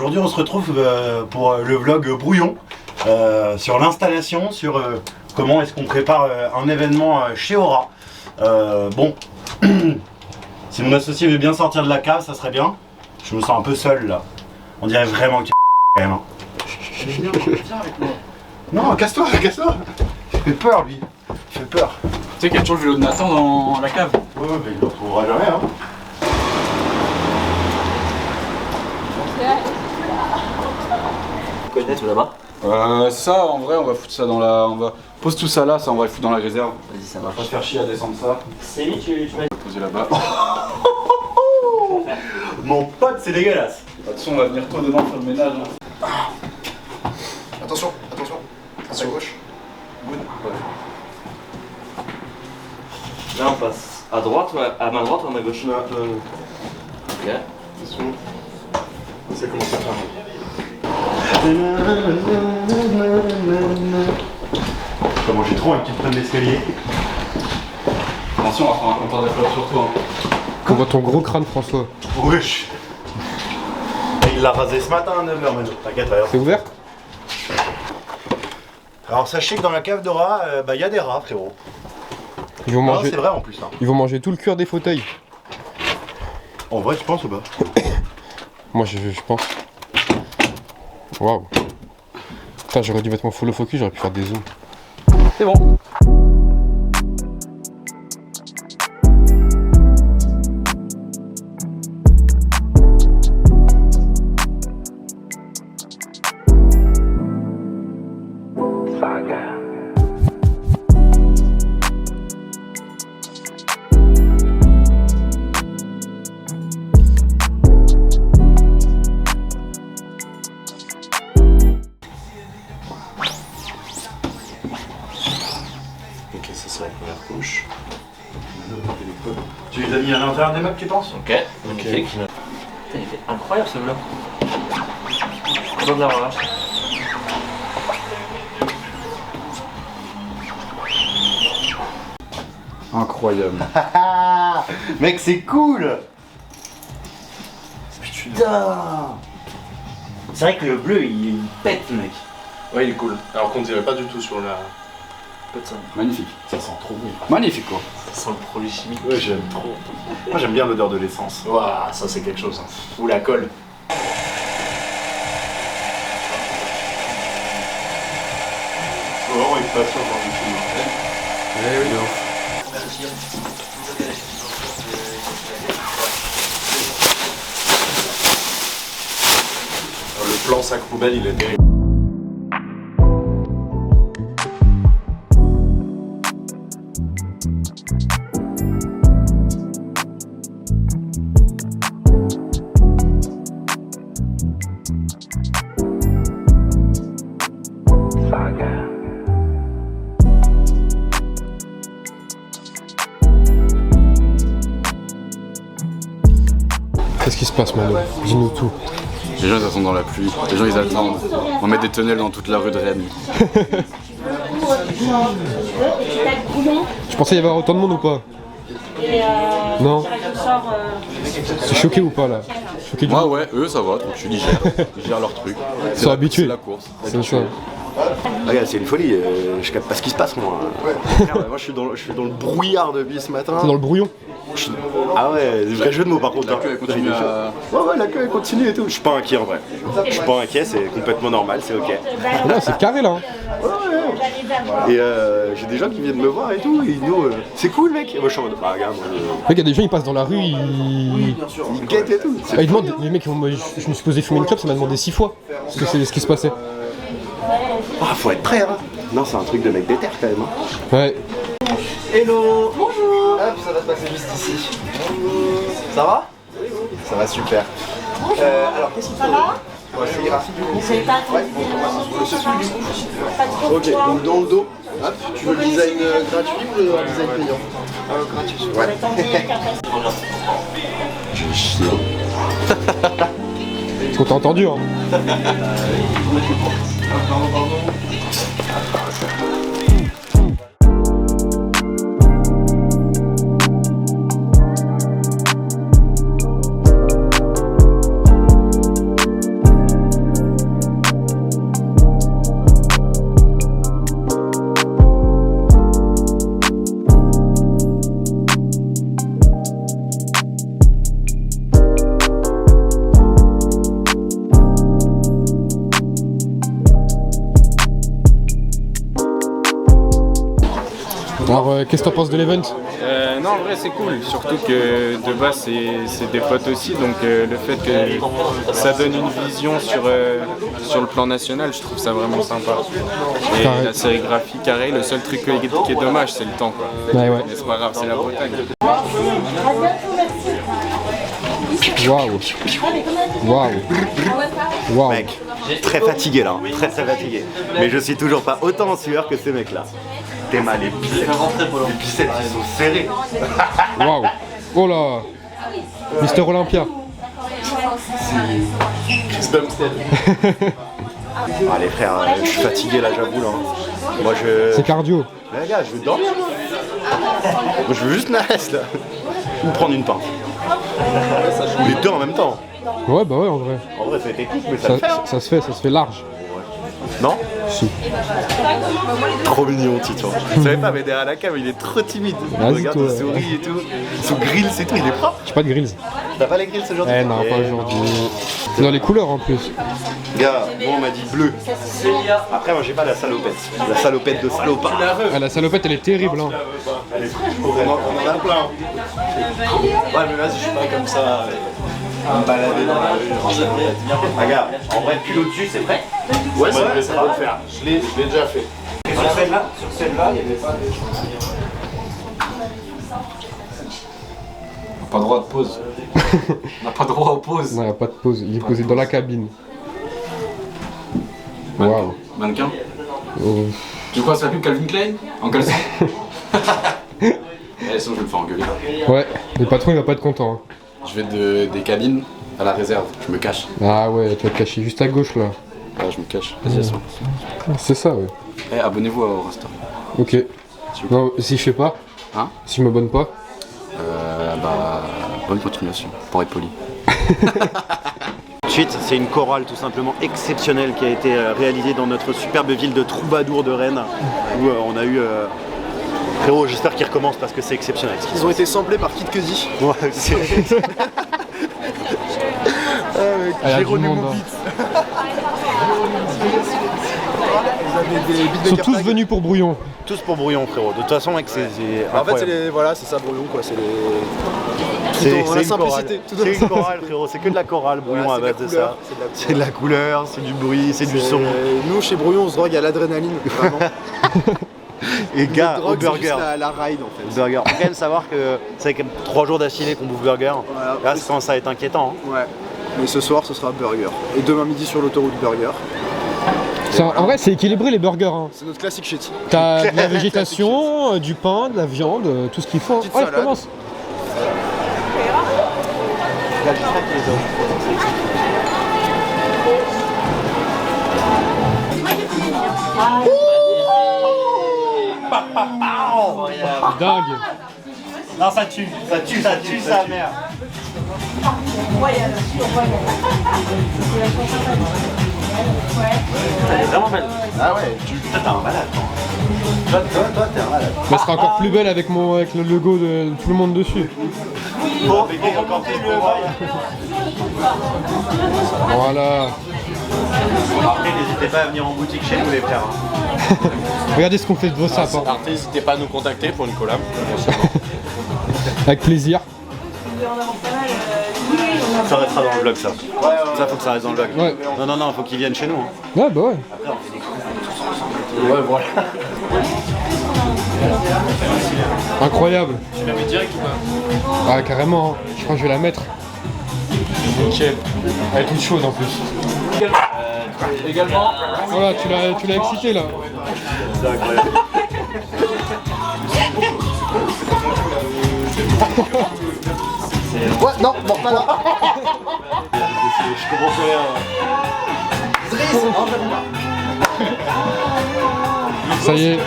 aujourd'hui on se retrouve pour le vlog brouillon sur l'installation, sur comment est-ce qu'on prépare un événement chez Aura. Bon, si mon associé veut bien sortir de la cave, ça serait bien. Je me sens un peu seul là. On dirait vraiment qu'il quand même. Hein. Viens avec moi. Non, casse-toi, casse-toi. Il fait peur lui. Il fait peur. Tu sais qu'il y a toujours le vélo de Nathan dans la cave. Ouais, mais il ne le retrouvera jamais. Hein. Quoi, tout là-bas? Ça, en vrai, on va foutre ça dans la. On va pose tout ça là, ça on va le foutre dans la réserve. Vas-y, ça On va marche. pas se faire chier à descendre ça. C'est lui, tu m'as dit. Poser là-bas. Mon pote, c'est dégueulasse. De toute façon, on va venir toi dedans faire le ménage. Hein. Attention, attention. Attention gauche. Good. Ouais. Là, on passe à droite, ou à main droite ou à main gauche? Non. Ok. Attention. Ça commence à faire mal. Comment j'ai trop envie qu'il prenne l'escalier. Attention, on va faire un compteur d'effort sur toi. Hein. On voit ton gros crâne, François. Wesh. Il l'a rasé ce matin à 9h, Mano. T'inquiète, va. C'est ouvert? Alors sachez que dans la cave d'Aura, y a des rats, frérot. Ils vont Ah, manger. c'est vrai en plus. Hein. Ils vont manger tout le cuir des fauteuils. En vrai, tu penses ou pas? Moi, je pense. Waouh. Putain, j'aurais dû mettre mon follow focus, j'aurais pu faire des zooms. C'est bon. Ok, ça c'est la première couche. Tu les as mis à l'intérieur des meubles, tu penses? Ok, magnifique. Putain, il était incroyable ce vlog. Content de l'avoir acheté. Incroyable. Mec, c'est cool! Putain! C'est vrai que le bleu, il pète, mec. Ouais, il est cool. Alors qu'on dirait pas du tout sur la. Magnifique. Ça sent trop bon. Magnifique quoi. Ça sent le produit chimique. Ouais, j'aime trop. Moi, j'aime bien l'odeur de l'essence. Waouh, ça c'est quelque chose. Hein. Ou la colle. Faut vraiment être patient quand tu filmes. Eh oui, Le plan sac poubelle, il est terrible. Qu'est-ce qui se passe, Mano? Dis-nous tout. Les gens ils attendent dans la pluie, les gens ils attendent. On met des tunnels dans toute la rue de Rennes. Tu pensais y avoir autant de monde ou pas? Non? C'est choqué ou pas là? Choqué du Moi ouais, eux ça va, tranquille, ils gèrent leur truc. Ils sont habitués. C'est la course. C'est chaud. Regarde, c'est une folie. Je capte pas ce qui se passe, moi. Moi, je suis dans le brouillard depuis ce matin. C'est dans le brouillon. Ah ouais, des vrais jeux de mots par contre. La queue elle continue à... Ouais, la queue elle continue et tout. Je suis pas inquiet en vrai. Je suis pas inquiet, c'est complètement normal, c'est ok. Ah non, c'est carré là. Hein. Et j'ai des gens qui viennent me voir et tout. Et ils disent, c'est cool, mec. Et moi, je suis en mode, bah regarde, Mec, y a des gens ils passent dans la rue, ils guettent et tout. ils demandent. Les mecs, moi, je me suis posé fumer une clope, ça m'a demandé 6 fois ce qui se passait. Ah, faut être prêt, hein. Non, c'est un truc de mec déter quand même. Hein. Ouais. Hello. Bonjour. Hop, ça va se passer juste ici. Ça va? Ça va super. Alors qu'est-ce qu'il faut? Ouais, ça ira. Vous n'avez pas attendu pas trop Ok, donc dans le dos. Hop, tu veux le design gratuit ou le design payant? Gratuit. Ouais. Je vais chier. On t'a entendu, hein. Alors, qu'est-ce que t'en penses de l'event? Non, en vrai, c'est cool. Surtout que de base, c'est des potes aussi. Donc, le fait que ça donne une vision sur le plan national, je trouve ça vraiment sympa. Et Carré. la sérigraphie, carré, le seul truc qui est dommage, c'est le temps, quoi. Ouais, ouais. Mais c'est pas grave, c'est la Bretagne. Waouh. Waouh. Waouh. Mec, très fatigué là, très fatigué. Mais je suis toujours pas autant en sueur que ces mecs là. T'es mal, les biceps ils sont serrés. Waouh. Oh là. Mister Olympia. Chris Bumstead. Ah les frères, je suis fatigué là, j'avoue là. Moi je... C'est cardio. Là, les gars, je veux dormir moi. Moi je veux juste ma reste là. Ou prendre une pinte. Les deux en même temps. Ouais, bah ouais, en vrai. En vrai c'est technique mais ça le fait hein. Ça se fait large. Non? Si. Trop mignon Tito. Je savais pas mais derrière la cam il est trop timide. Vas-y, Regarde, toi. il sourit et tout. Son grill c'est tout, il est propre. J'ai pas de grills. T'as pas les grills aujourd'hui? Eh non, pas aujourd'hui. C'est dans les couleurs en plus. Gars, moi on m'a dit bleu. Après moi j'ai pas la salopette. La salopette de salopard. Ah, la salopette, elle est terrible. Hein. On en a plein. Ouais, mais vas-y, je suis pas comme ça. À me balader dans la rue. Ah gars, en vrai le culot dessus c'est prêt? Ouais, ça va le faire. Je l'ai déjà fait. Sur celle-là, il y avait pas de... On n'a pas droit de pause. On n'a pas droit aux pauses. Non, y a pas de pause. Il est posé dans la cabine. Waouh. Mannequin. Oh. Tu crois que c'est la pub Calvin Klein en caleçon? Eh, sinon je vais me faire engueuler. Ouais, le patron il va pas être content. Hein. Je vais des cabines à la réserve. Je me cache. Ah ouais, tu vas te cacher juste à gauche là. Ouais, je me cache. Vas-y, assis. C'est ça, ouais. Eh, abonnez-vous au Rasta. Ok. Non, si je fais pas, Hein? si je m'abonne pas, Bah, bonne continuation, pour être poli. Ensuite, c'est une chorale tout simplement exceptionnelle qui a été réalisée dans notre superbe ville de Troubadour de Rennes, où on a eu... Frérot, j'espère qu'ils recommencent parce que c'est exceptionnel. Ils ont été samplés par Kid Cudi. Ouais, c'est... il y a du monde. Hein. Ils sont tous venus pour Brouillon. Tous pour Brouillon, frérot. De toute façon, mec, c'est En fait, incroyable. c'est ça, Brouillon, quoi. C'est C'est la une simplicité. chorale. C'est une chorale, frérot. C'est que de la chorale, Brouillon, à base de ça. C'est de la couleur, c'est du bruit, c'est du son. Nous, chez Brouillon, on se drogue à l'adrénaline, vraiment. Et gars, au Drogue, c'est burger. juste la ride, en fait. Burger. Faut quand même savoir que c'est quand même 3 jours d'affilée qu'on bouffe burger. Voilà. Là, ça commence à être inquiétant. Hein. Ouais. Mais ce soir, ce sera burger. Et demain midi sur l'autoroute burger. En vrai, c'est équilibré les burgers. Hein. C'est notre classique shit. T'as de la végétation, du pain, de la viande, tout ce qu'il faut. Petite Ouais, je salade. commence. Dingue. Non, ça tue sa mère. Elle est vraiment belle. Ah ouais, toi t'es un malade. Toi t'es un malade. Mais elle sera encore plus belle avec le logo de tout le monde dessus. Bon, encore plus le Voilà. Après, n'hésitez pas à venir en boutique chez nous, les frères. Regardez ce qu'on fait de vos sapes. Hein. Arte, n'hésitez pas à nous contacter pour une collab. Avec plaisir. Ça restera dans le vlog, ça. Ça, faut que ça reste dans le vlog. Ouais. Non, faut qu'ils viennent chez nous. Hein. Ouais, bah ouais. Ouais, voilà. Incroyable. Tu l'as mis direct ou pas? Ah, carrément. Hein. Je crois que je vais la mettre. Nickel. Elle est toute chaude en plus. Également. Voilà, tu l'as excité là. C'est incroyable. Ouais, non, bon, pas là. Je comprends plus rien. Ça y est.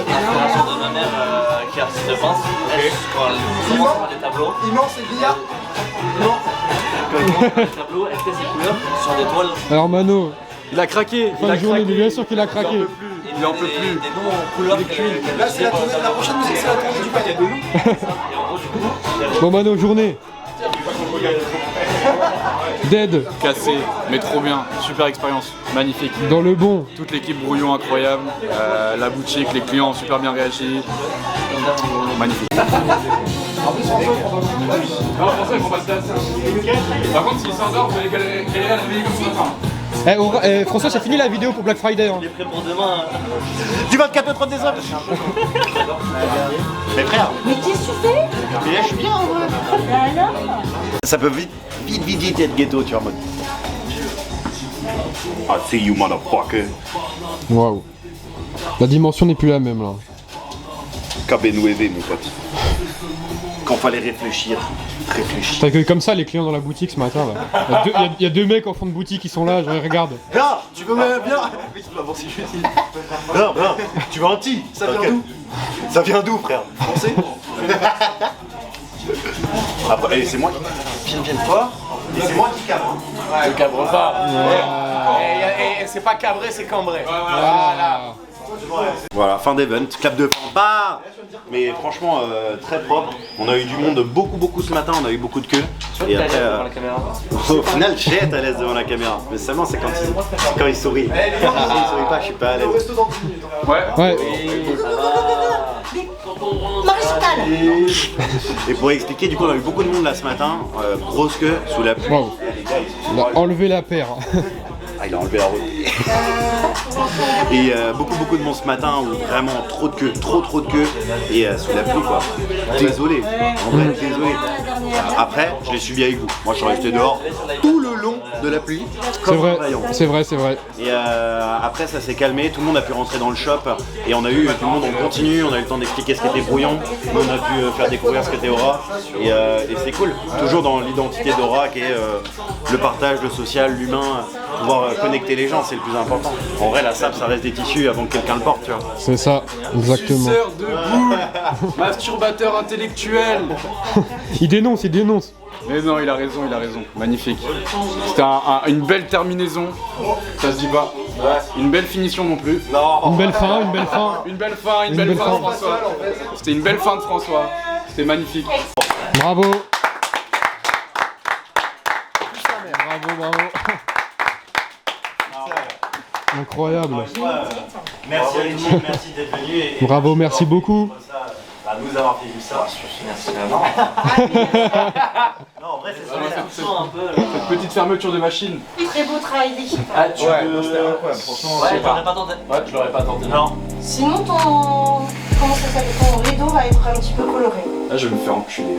L'inspiration de ma mère qui est artiste de peintre. Elle, quand elle commence par des tableaux, Immense et billard. les tableaux, elle fait ses couleurs sur des toiles. Alors Mano, Il a craqué. fin de journée, mais bien sûr qu'il a craqué. Il en peut plus. Des noms en couleurs qu'elle Là, c'est la prochaine musique, c'est la tournée du paquet de loup. Et en gros, du coup, Bon Mano, journée. Dead. Cassé, mais trop bien. Super expérience, magnifique. Dans le bon. Toute l'équipe brouillon incroyable. La boutique, les clients ont super bien réagi. Magnifique. Par contre, s'il s'endort, vous allez galérer à la réveiller comme ce matin. François, c'est fini la vidéo pour Black Friday. Hein. Il est prêt pour demain. Du 24 au 30 décembre. Mais frère, Mais qu'est-ce que tu fais? mais là je suis bien en vrai. Alors? Ça peut vite être ghetto, tu vois, en mode. I see you motherfucker. Waouh. La dimension n'est plus la même là. KB9, mon pote. Quand fallait réfléchir. T'accueilles comme ça les clients dans la boutique ce matin là. Il y a deux mecs en fond de boutique qui sont là, je regarde. Viens, tu veux bien. Non, tu veux un tea. Ça vient d'où? Ça vient d'où, frère? Français? Après, et c'est moi qui viens fort. Et c'est moi qui cabre. Je cabre pas. Et c'est pas cabré, c'est cambré. Voilà. Voilà, fin d'event, clap de fin. Bah mais franchement, très propre. On a eu du monde beaucoup ce matin, on a eu beaucoup de queues. Et après, devant la caméra. au final, j'ai été à l'aise devant la caméra. Mais seulement c'est quand il sourit. S'il sourit pas, je suis pas à l'aise. Ouais. Et pour expliquer, du coup, on a eu beaucoup de monde là ce matin. Grosse queue, sous la pluie. Waouh. On a enlevé la paire. Ah, il a enlevé la route. Et beaucoup de monde ce matin, où vraiment trop de queue, trop de queue, et sous la pluie quoi. Désolé, en vrai, désolé. Après, je l'ai subi avec vous. Moi, je suis resté dehors tout le long de la pluie. C'est vrai, vaillant. c'est vrai. Et après, ça s'est calmé, tout le monde a pu rentrer dans le shop, et on a eu, tout le monde on continue, on a eu le temps d'expliquer ce qu'était Brouillon, on a pu faire découvrir ce qu'était Aura, et c'est cool. Toujours dans l'identité d'Aura qui est le partage, le social, l'humain, pouvoir connecter les gens, c'est le plus important. En vrai, la sable, ça reste des tissus avant que quelqu'un le porte, tu vois. C'est ça, exactement. Suceur de boule, masturbateur intellectuel. Il dénonce. Mais non, il a raison. Magnifique. C'était une belle terminaison. Ça se dit pas. Une belle finition non plus. Une belle fin. Une belle fin de François. C'était une belle fin de François. C'était magnifique. Bravo. Incroyable. Merci à l'équipe, merci d'être venu. Et Bravo, merci beaucoup. À nous avoir fait vu ça. Merci vraiment. Non, en vrai, c'est ça. Cette petite fermeture de machine. Très beau travail d'équipe. Ah, tu Ouais, non, c'était incroyable, franchement. Ouais, t'aurais pas tenté. Ouais, je l'aurais pas tenté. Non. Sinon, ton rideau va être un petit peu coloré. Là, je vais me faire enculer.